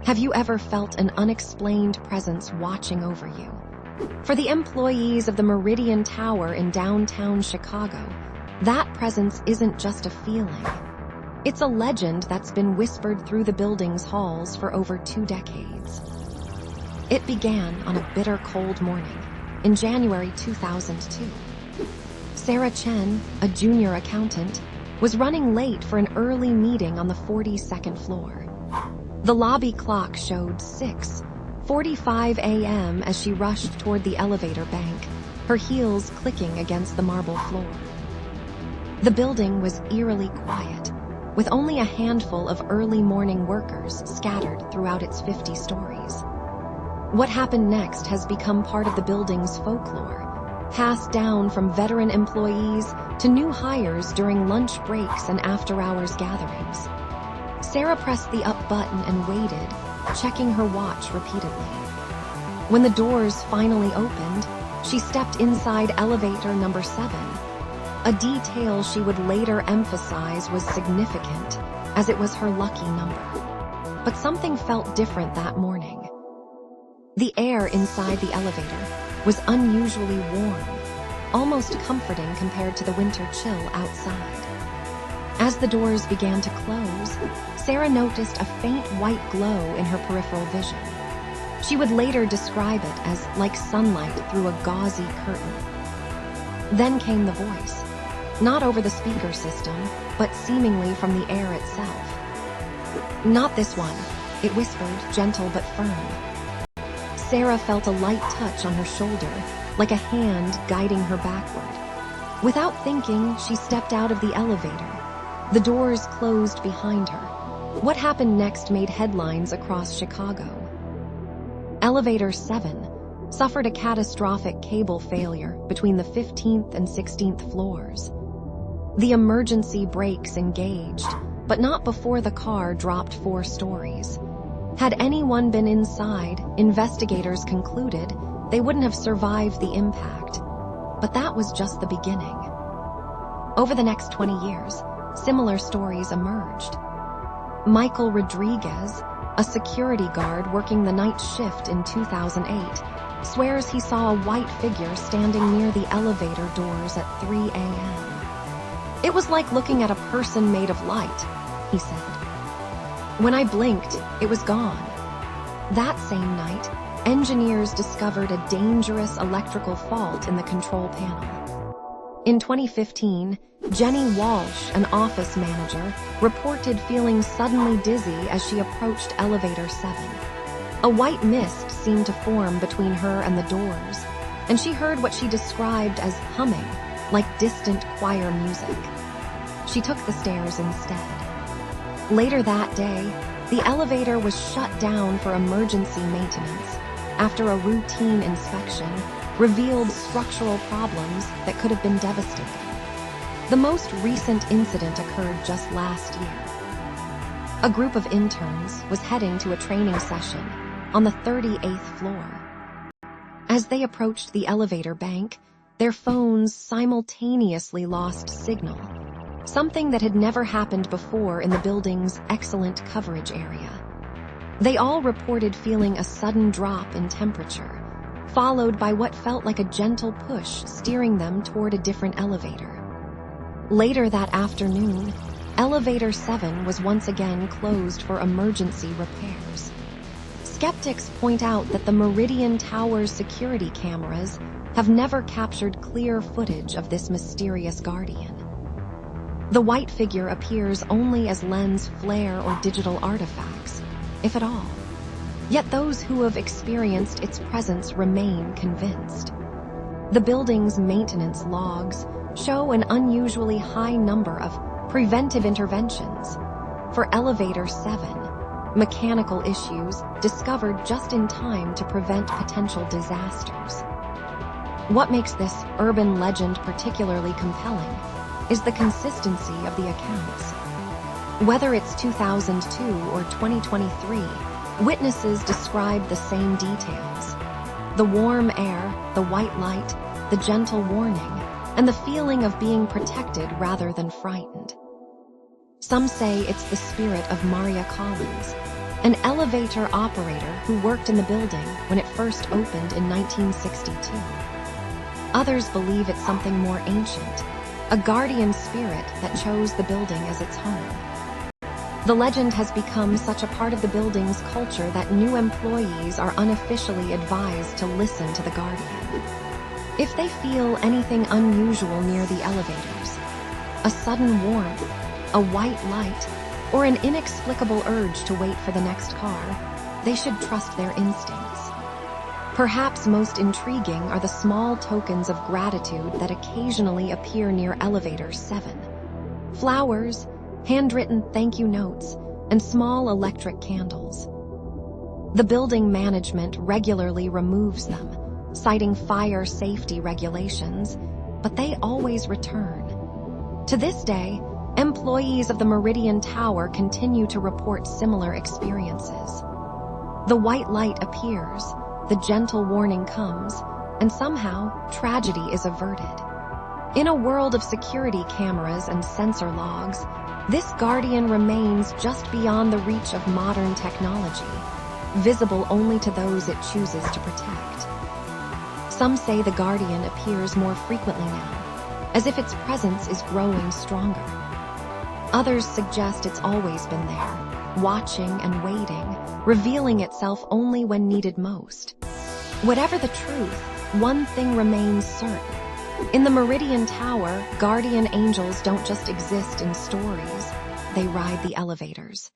Have you ever felt an unexplained presence watching over you? For the employees of the Meridian Tower in downtown Chicago, that presence isn't just a feeling. It's a legend that's been whispered through the building's halls for over 2 decades. It began on a bitter cold morning in January 2002. Sarah Chen, a junior accountant, was running late for an early meeting on the 42nd floor. The lobby clock showed 6:45 a.m. as she rushed toward the elevator bank, her heels clicking against the marble floor. The building was eerily quiet, with only a handful of early morning workers scattered throughout its 50 stories. What happened next has become part of the building's folklore, passed down from veteran employees to new hires during lunch breaks and after-hours gatherings. Sarah pressed the up button and waited, checking her watch repeatedly. When the doors finally opened, she stepped inside elevator number 7. A detail she would later emphasize was significant, as it was her lucky number. But something felt different that morning. The air inside the elevator was unusually warm, almost comforting compared to the winter chill outside. As the doors began to close, Sarah noticed a faint white glow in her peripheral vision. She would later describe it as like sunlight through a gauzy curtain. Then came the voice, not over the speaker system, but seemingly from the air itself. "Not this one," it whispered, gentle but firm. Sarah felt a light touch on her shoulder, like a hand guiding her backward. Without thinking, she stepped out of the elevator. The doors closed behind her. What happened next made headlines across Chicago. Elevator 7 suffered a catastrophic cable failure between the 15th and 16th floors. The emergency brakes engaged, but not before the car dropped 4 stories. Had anyone been inside, investigators concluded they wouldn't have survived the impact. But that was just the beginning. Over the next 20 years, similar stories emerged. Michael Rodriguez, a security guard working the night shift in 2008, swears he saw a white figure standing near the elevator doors at 3 a.m. "It was like looking at a person made of light," he said. "When I blinked, it was gone." That same night, engineers discovered a dangerous electrical fault in the control panel. In 2015, Jenny Walsh, an office manager, reported feeling suddenly dizzy as she approached elevator 7. A white mist seemed to form between her and the doors, and she heard what she described as humming, like distant choir music. She took the stairs instead. Later that day, the elevator was shut down for emergency maintenance after a routine inspection revealed structural problems that could have been devastating. The most recent incident occurred just last year. A group of interns was heading to a training session on the 38th floor. As they approached the elevator bank, their phones simultaneously lost signal, something that had never happened before in the building's excellent coverage area. They all reported feeling a sudden drop in temperature, followed by what felt like a gentle push steering them toward a different elevator. Later that afternoon, elevator 7 was once again closed for emergency repairs. Skeptics point out that the Meridian Tower's security cameras have never captured clear footage of this mysterious guardian. The white figure appears only as lens flare or digital artifacts, if at all. Yet those who have experienced its presence remain convinced. The building's maintenance logs show an unusually high number of preventive interventions. For elevator 7, mechanical issues discovered just in time to prevent potential disasters. What makes this urban legend particularly compelling is the consistency of the accounts. Whether it's 2002 or 2023, witnesses describe the same details. The warm air, the white light, the gentle warning, and the feeling of being protected rather than frightened. Some say it's the spirit of Maria Collins, an elevator operator who worked in the building when it first opened in 1962. Others believe it's something more ancient, a guardian spirit that chose the building as its home. The legend has become such a part of the building's culture that new employees are unofficially advised to listen to the guardian. If they feel anything unusual near the elevators, a sudden warmth, a white light, or an inexplicable urge to wait for the next car, they should trust their instincts. Perhaps most intriguing are the small tokens of gratitude that occasionally appear near elevator 7. Flowers, handwritten thank you notes, and small electric candles. The building management regularly removes them, citing fire safety regulations, but they always return. To this day, employees of the Meridian Tower continue to report similar experiences. The white light appears, the gentle warning comes, and somehow, tragedy is averted. In a world of security cameras and sensor logs, this guardian remains just beyond the reach of modern technology, visible only to those it chooses to protect. Some say the guardian appears more frequently now, as if its presence is growing stronger. Others suggest it's always been there, watching and waiting, revealing itself only when needed most. Whatever the truth, one thing remains certain. In the Meridian Tower, guardian angels don't just exist in stories, they ride the elevators.